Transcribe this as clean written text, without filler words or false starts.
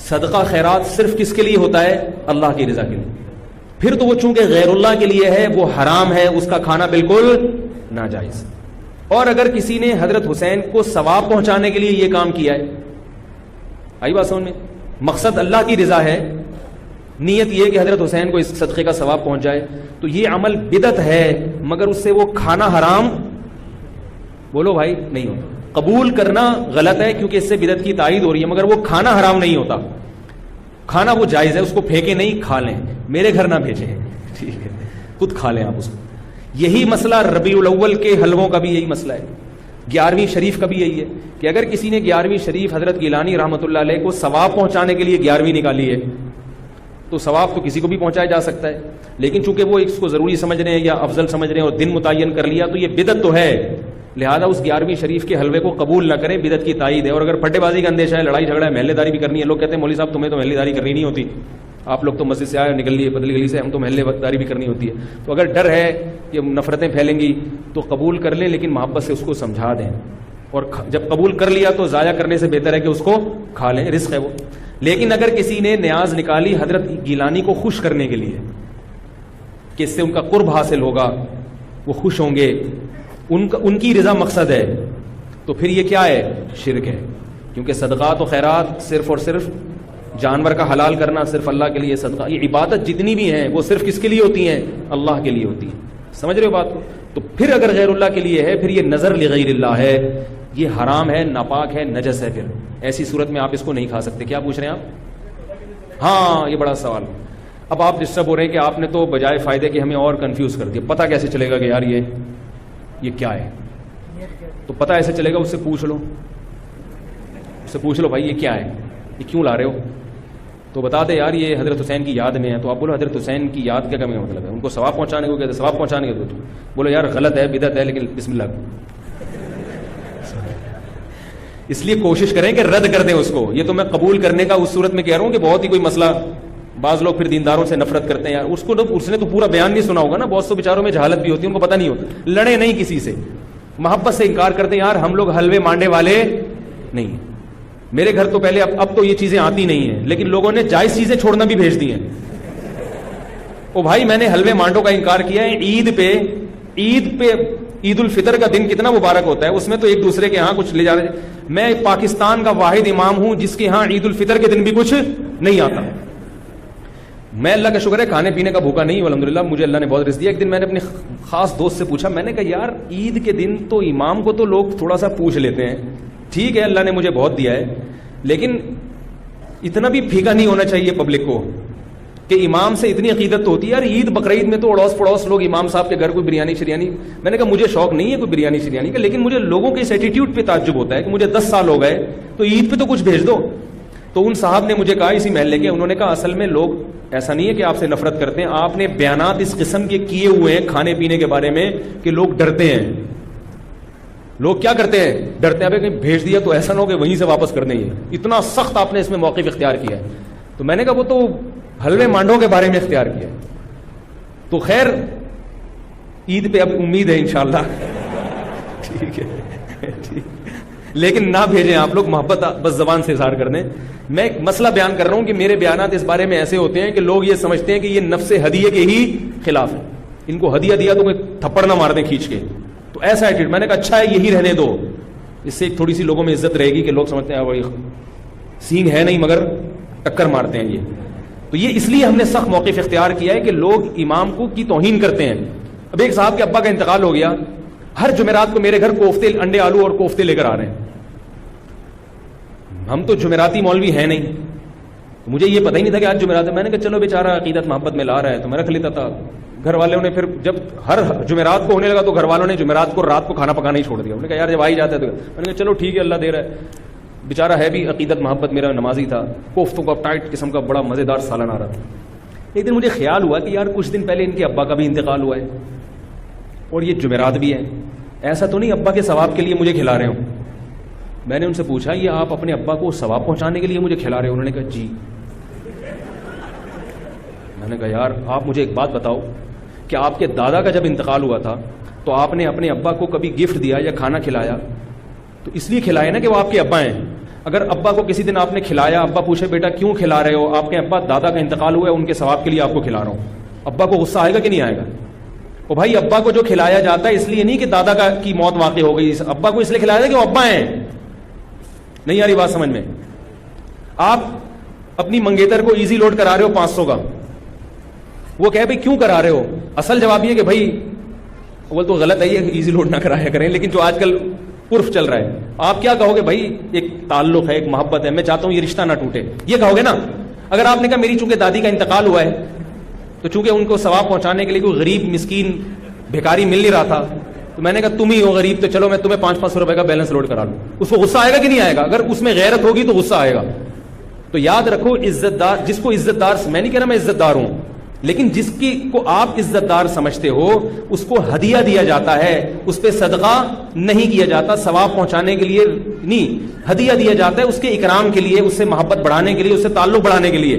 صدقہ خیرات صرف کس کے لیے ہوتا ہے؟ اللہ کی رضا کے لیے. پھر تو وہ چونکہ غیر اللہ کے لیے ہے وہ حرام ہے, اس کا کھانا بالکل ناجائز. اور اگر کسی نے حضرت حسین کو ثواب پہنچانے کے لیے یہ کام کیا ہے, آئی بات سمجھ میں, مقصد اللہ کی رضا ہے, نیت یہ کہ حضرت حسین کو اس صدقے کا ثواب پہنچ جائے, تو یہ عمل بدعت ہے, مگر اس سے وہ کھانا حرام بولو بھائی نہیں ہوتا. قبول کرنا غلط ہے کیونکہ اس سے بدعت کی تائید ہو رہی ہے, مگر وہ کھانا حرام نہیں ہوتا. کھانا وہ جائز ہے, اس کو پھینکے نہیں, کھا لیں, میرے گھر نہ بھیجیں, ٹھیک ہے, خود کھا لیں آپ اس کو. یہی مسئلہ ربیع الاول کے حلووں کا بھی یہی مسئلہ ہے, 11ویں شریف کا بھی یہی ہے کہ اگر کسی نے 11ویں شریف حضرت گیلانی رحمۃ اللہ علیہ کو ثواب پہنچانے کے لیے 11ویں نکالی ہے تو ثواب تو کسی کو بھی پہنچایا جا سکتا ہے, لیکن چونکہ وہ اس کو ضروری سمجھ رہے ہیں یا افضل سمجھ رہے ہیں اور دن متعین کر لیا تو یہ بدعت تو ہے, لہذا اس 11ویں شریف کے حلوے کو قبول نہ کریں, بدعت کی تائید ہے. اور اگر پھٹے بازی کا اندیشہ ہے, لڑائی جھگڑا ہے, محلے داری بھی کرنی ہے, لوگ کہتے ہیں مولوی صاحب تمہیں تو محلے داری کرنی نہیں ہوتی, آپ لوگ تو مسجد سے آئے اور نکل لیے بدلی گلی سے, ہم تو محلے داری بھی کرنی ہوتی ہے. تو اگر ڈر ہے کہ نفرتیں پھیلیں گی تو قبول کر لیں, لیکن محبت سے اس کو سمجھا دیں, اور جب قبول کر لیا تو ضائع کرنے سے بہتر ہے کہ اس کو کھا لیں, رزق ہے وہ. لیکن اگر کسی نے نیاز نکالی حضرت گیلانی کو خوش کرنے کے لیے کہ اس سے ان کا قرب حاصل ہوگا, وہ خوش ہوں گے, ان کی رضا مقصد ہے, تو پھر یہ کیا ہے؟ شرک ہے. کیونکہ صدقات و خیرات صرف اور صرف جانور کا حلال کرنا صرف اللہ کے لیے, صدقہ یہ عبادت جتنی بھی ہیں وہ صرف کس کے لیے ہوتی ہیں؟ اللہ کے لیے ہوتی ہیں. سمجھ رہے ہو بات کو؟ تو پھر اگر غیر اللہ کے لیے ہے پھر یہ نظر لغیر اللہ ہے, یہ حرام ہے, ناپاک ہے, نجس ہے. پھر ایسی صورت میں آپ اس کو نہیں کھا سکتے. کیا پوچھ رہے ہیں آپ؟ ہاں, یہ بڑا سوال. اب آپ ڈسٹرب ہو رہے ہیں کہ آپ نے تو بجائے فائدے کہ ہمیں اور کنفیوز کر دیا. پتہ کیسے چلے گا کہ یار یہ کیا ہے؟ تو پتہ ایسے چلے گا, اس سے پوچھ لو, اس سے پوچھ لو بھائی یہ کیا ہے, یہ کیوں لا رہے ہو, تو بتا دے یار یہ حضرت حسین کی یاد میں ہے. تو آپ بولو حضرت حسین کی یاد کیا کا مطلب ہے؟ ان کو ثواب پہنچانے کو کہتے ہیں, ثواب پہنچانے کے تو بولو یار غلط ہے, بدعت ہے, لیکن بسم اللہ. اس لیے کوشش کریں کہ رد کر دیں اس کو. یہ تو میں قبول کرنے کا اس صورت میں کہہ رہا ہوں کہ بہت ہی کوئی مسئلہ, بعض لوگ پھر دینداروں سے نفرت کرتے ہیں یار, اس نے تو پورا بیان نہیں سنا ہوگا نا, بہت سے بیچاروں میں جہالت بھی ہوتی ہے, ان کو پتہ نہیں ہوتا, لڑے نہیں کسی سے, محبت سے انکار کرتے ہیں, یار ہم لوگ حلوے مانڈے والے نہیں, میرے گھر تو پہلے اب تو یہ چیزیں آتی نہیں ہیں, لیکن لوگوں نے جائز چیزیں چھوڑنا بھی بھیج دی ہیں. او بھائی میں نے حلوے مانڈوں کا انکار کیا ہے, عید پہ عید الفطر کا دن کتنا مبارک ہوتا ہے, اس میں تو ایک دوسرے کے ہاں کچھ لے جا رہے ہیں. میں پاکستان کا واحد امام ہوں جس کے ہاں عید الفطر کے دن بھی کچھ نہیں آتا. میں اللہ کا شکر ہے کھانے پینے کا بھوکا نہیں ہوں الحمدللہ, مجھے اللہ نے بہت رزق دیا. ایک دن میں نے اپنے خاص دوست سے پوچھا, میں نے کہا یار عید کے دن تو امام کو تو لوگ تھوڑا سا پوچھ لیتے ہیں, ٹھیک ہے اللہ نے مجھے بہت دیا ہے, لیکن اتنا بھی پھیکا نہیں ہونا چاہیے پبلک کو کہ امام سے اتنی عقیدت تو ہوتی ہے. یار عید بقرعید میں تو اڑوس پڑوس لوگ امام صاحب کے گھر کوئی بریانی شریانی, میں نے کہا مجھے شوق نہیں ہے کوئی بریانی شریانی کا, لیکن مجھے لوگوں کے اس ایٹیٹیوڈ پہ تعجب ہوتا ہے کہ مجھے 10 سال ہو گئے تو عید پہ تو کچھ بھیج دو. تو ان صاحب نے مجھے کہا اسی محلے کے, انہوں نے کہا اصل میں لوگ ایسا نہیں ہے کہ آپ سے نفرت کرتے ہیں, آپ نے بیانات اس قسم کے کیے ہوئے ہیں کھانے پینے کے بارے میں کہ لوگ ڈرتے ہیں. لوگ کیا کرتے ہیں, ڈرتے ہیں کہیں بھیج دیا تو ایسا نہ ہو کہ وہیں سے واپس کر دیں, اتنا سخت آپ نے اس میں موقف اختیار کیا ہے. تو میں نے کہا وہ تو حلوے مانڈوں کے بارے میں اختیار کیا ہے. تو خیر عید پہ اب امید ہے انشاءاللہ, ٹھیک ہے, لیکن نہ بھیجیں آپ لوگ, محبت بس زبان سے اظہار کر دیں. میں ایک مسئلہ بیان کر رہا ہوں کہ میرے بیانات اس بارے میں ایسے ہوتے ہیں کہ لوگ یہ سمجھتے ہیں کہ یہ نفس ہدیے کے ہی خلاف ہے, ان کو ہدیہ دیا تو کوئی تھپڑ نہ مار دیں کھینچ کے, تو ایسا ایٹیٹیوڈ. میں نے کہا اچھا ہے یہی رہنے دو, اس سے ایک تھوڑی سی لوگوں میں عزت رہے گی کہ لوگ سمجھتے ہیں بھائی سینگ ہے نہیں مگر ٹکر مارتے ہیں یہ. تو یہ اس لیے ہم نے سخت موقف اختیار کیا ہے کہ لوگ امام کو کی توہین کرتے ہیں. اب ایک صاحب کے ابا کا انتقال ہو گیا, ہر جمعرات کو میرے گھر کوفتے, انڈے آلو اور کوفتے لے کر آ رہے ہیں. ہم تو جمعراتی مولوی ہیں نہیں, مجھے یہ پتہ ہی نہیں تھا کہ آج جمعرات ہے. میں نے کہا چلو بیچارہ عقیدت محبت میں لا رہا ہے تو میں رکھ لیتا تھا. گھر والوں نے پھر جب ہر جمعرات کو ہونے لگا تو گھر والوں نے جمعرات کو رات کو کھانا پکانا ہی چھوڑ دیا. انہوں نے کہا یار جب آ ہی جاتا ہے تو میں نے کہا چلو ٹھیک ہے اللہ دے رہا ہے. بیچارہ ہے بھی عقیدت محبت, میرا نمازی تھا, کوفتوں کا ٹائٹ قسم کا بڑا مزیدار سالن آ رہا تھا. ایک دن مجھے خیال ہوا کہ یار کچھ دن پہلے ان کے ابا کا بھی انتقال ہوا ہے اور یہ جمعرات بھی ہے, ایسا تو نہیں ابا کے ثواب کے لیے مجھے کھلا رہے ہوں. میں نے ان سے پوچھا یہ آپ اپنے ابا کو ثواب پہنچانے کے لیے مجھے کھلا رہے ہو؟ انہوں نے کہا جی. میں نے کہا یار آپ مجھے ایک بات بتاؤ کہ آپ کے دادا کا جب انتقال ہوا تھا تو آپ نے اپنے ابا کو کبھی گفٹ دیا یا کھانا کھلایا؟ تو اس لیے کھلایا نا کہ وہ آپ کے ابا ہیں. اگر ابا کو کسی دن آپ نے کھلایا, ابا پوچھے بیٹا کیوں کھلا رہے ہو, آپ کے ابا دادا کا انتقال ہوا ہے, ان کے ثواب کے لیے آپ کو کھلا رہا ہوں, ابا کو غصہ آئے گا کہ نہیں آئے گا؟ وہ بھائی ابا کو جو کھلایا جاتا ہے اس لیے نہیں کہ دادا کی موت واقع ہو گئی, ابا کو اس لیے کھلایا جاتا ہے کہ وہ ابا ہیں. نہیں آ رہی بات سمجھ میں؟ آپ اپنی منگیتر کو ایزی لوڈ کرا رہے ہو 500 کا, وہ کہے بھائی کیوں کرا رہے ہو, اصل جواب یہ کہ بھائی وہ تو غلط ہے یہ ایزی لوڈ نہ کرایا کریں, لیکن جو آج کل عرف چل رہا ہے آپ کیا کہو گے, بھائی ایک تعلق ہے, ایک محبت ہے, میں چاہتا ہوں یہ رشتہ نہ ٹوٹے, یہ کہو گے نا. اگر آپ نے کہا میری چونکہ دادی کا انتقال ہوا ہے تو چونکہ ان کو ثواب پہنچانے کے لیے کوئی غریب مسکین بھیکاری مل نہیں رہا تھا, تو میں نے کہا تم ہی ہو غریب تو چلو میں تمہیں 500 روپے کا بیلنس لوڈ کرا لوں, اس کو غصہ آئے گا کہ نہیں آئے گا؟ اگر اس میں غیرت ہوگی تو غصہ آئے گا. تو یاد رکھو عزت دار, جس کو عزت دار, میں نہیں کہہ رہا میں عزت دار ہوں, لیکن جس کی کو آپ عزت دار سمجھتے ہو اس کو ہدیہ دیا جاتا ہے, اس پہ صدقہ نہیں کیا جاتا, ثواب پہنچانے کے لیے نہیں, ہدیہ دیا جاتا ہے اس کے اکرام کے لیے, اس سے محبت بڑھانے کے لیے, اس سے تعلق بڑھانے کے لیے.